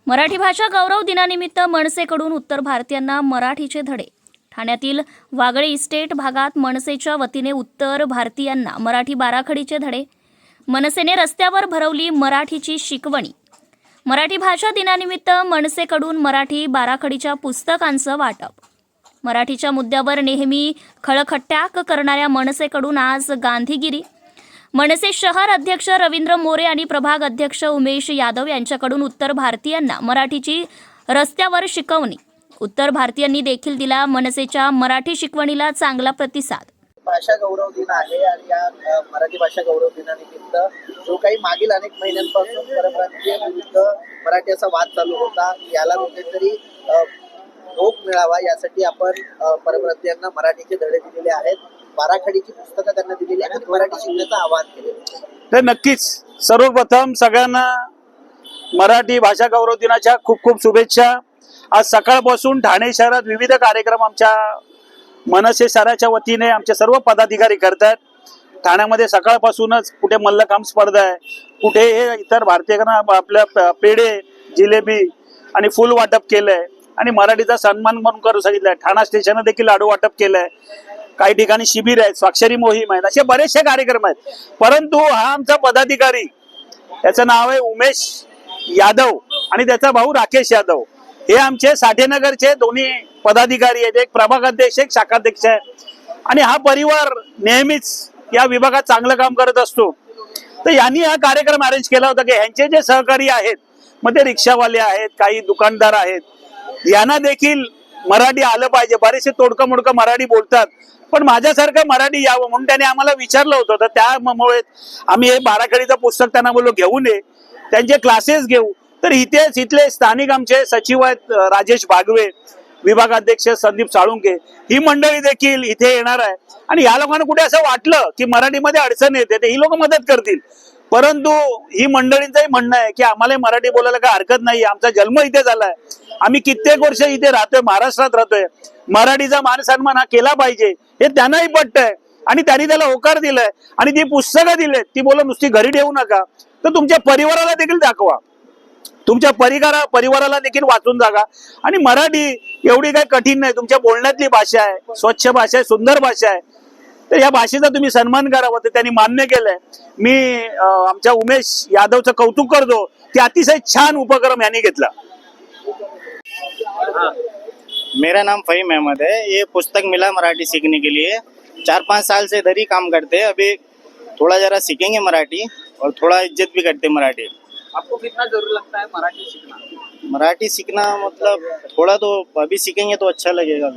मराठी भाषा गौरव दिनानिमित्त मनसेकडून उत्तर भारतीयांना मराठीचे धडे. ठाण्यातील वागळे इस्टेट भागात मनसेच्या वतीने उत्तर भारतीयांना मराठी बाराखडीचे धडे. मनसेने रस्त्यावर भरवली मराठीची शिकवणी. मराठी भाषा दिनानिमित्त मनसेकडून मराठी बाराखडीच्या पुस्तकांचं वाटप. मराठीच्या मुद्द्यावर नेहमी खळखट्याक करणाऱ्या मनसेकडून आज गांधीगिरी. मनसे शहर अध्यक्ष रवींद्र मोरे आणि प्रभाग अध्यक्ष उमेश यादव यांच्याकडून उत्तर भारतीयांना मराठीची रस्त्यावर शिकवणी. उत्तर भारतीयांनी देखील दिला मनसेच्या मराठी शिकवणीला चांगला प्रतिसाद. भाषा गौरव दिन आहे आणि या मराठी भाषा गौरव दिनानिमित्त जो काही मागील अनेक महिन्यांपासून परप्रांतीय विरुद्ध मराठी असा वाद चालू होता, याला कुठेतरी रोख मिळावा यासाठी आपण परप्रांतीयांना मराठीचे धडे दिलेले आहेत, बाराखडीची पुस्तकं त्यांना दिलेली आहेत आणि मराठी शिकण्याचं आवाहन केलेलं आहे. तर नक्कीच सर्वप्रथम सगळ्यांना मराठी भाषा गौरव दिनाच्या खूप खूप शुभेच्छा. आज सकाळपासून ठाणे शहरात विविध कार्यक्रम आमच्या मनसे शहराच्या वतीने आमचे सर्व पदाधिकारी करतात. ठाण्यामध्ये सकाळपासूनच कुठे मल्लखांब स्पर्धा आहे, कुठे हे इतर भारतीयांना आपल्या पेढे, जिलेबी आणि फुल वाटप केलंय आणि मराठीचा सन्मान म्हणून करू सांगितलंय. ठाणा स्टेशन देखील लाडू वाटप केलंय. काही ठिकाणी शिबिर आहेत, स्वाक्षरी मोहीम आहेत, असे बरेचसे कार्यक्रम आहेत. परंतु हा आमचा पदाधिकारी, त्याचं नाव आहे उमेश यादव आणि त्याचा भाऊ राकेश यादव, हे आमचे साठेनगरचे दोन्ही पदाधिकारी आहेत. एक प्रभाग अध्यक्ष, एक शाखाध्यक्ष आहे आणि हा परिवार नेहमीच या विभागात चांगलं काम करत असतो. तर यांनी हा कार्यक्रम अरेंज केला होता की ह्यांचे जे सहकारी आहेत, मग ते रिक्षावाले आहेत, काही दुकानदार आहेत, यांना देखील मराठी आलं पाहिजे. बरेचसे तोडकं मोडकं मराठी बोलतात, पण माझ्यासारखं मराठी यावं म्हणून त्याने आम्हाला विचारलं होतं. तर त्यामुळे आम्ही हे बाराखडीचं पुस्तक त्यांना बोललो घेऊन ये, त्यांचे क्लासेस घेऊ. तर इथले स्थानिक आमचे सचिव आहेत राजेश भागवे, विभागाध्यक्ष संदीप साळुंके, ही मंडळी देखील इथे येणार आहे. आणि या लोकांना कुठे असं वाटलं की मराठीमध्ये अडचण येते तर ही लोक मदत करतील. परंतु ही मंडळींचंही म्हणणं आहे की आम्हाला मराठी बोलायला काय हरकत नाही, आमचा जन्म इथे झालाय, आम्ही कित्येक वर्ष इथे राहतोय, महाराष्ट्रात राहतोय, मराठीचा मान सन्मान हा केला पाहिजे हे त्यांनाही पटतंय आणि त्यांनी त्याला होकार दिलाय. आणि जी पुस्तकं दिलेत ती बोला नुसती घरी ठेवू नका, तर तुमच्या परिवाराला देखील दाखवा, तुमच्या परिवाराला देखील वाचून जागा. आणि मराठी एवढी काही कठीण नाही, तुमच्या बोलण्यातली भाषा आहे, स्वच्छ भाषा आहे, सुंदर भाषा आहे. तर या भाषेचा तुम्ही सन्मान करावा, तर त्यांनी मान्य केलंय. मी आमच्या उमेश यादवचं कौतुक करतो की अतिशय छान उपक्रम यांनी घेतला. मेरा नाम फहीम अहमद है. ये पुस्तक मिला मराठी सीखने के लिए. 4-5 साल से इधर ही काम करते हैं. अभी थोड़ा जरा सीखेंगे मराठी और थोड़ा इज्जत भी करते मराठी. आपको कितना जरूरी लगता है मराठी सीखना? मराठी सीखना मतलब थोड़ा तो अभी सीखेंगे तो अच्छा लगेगा.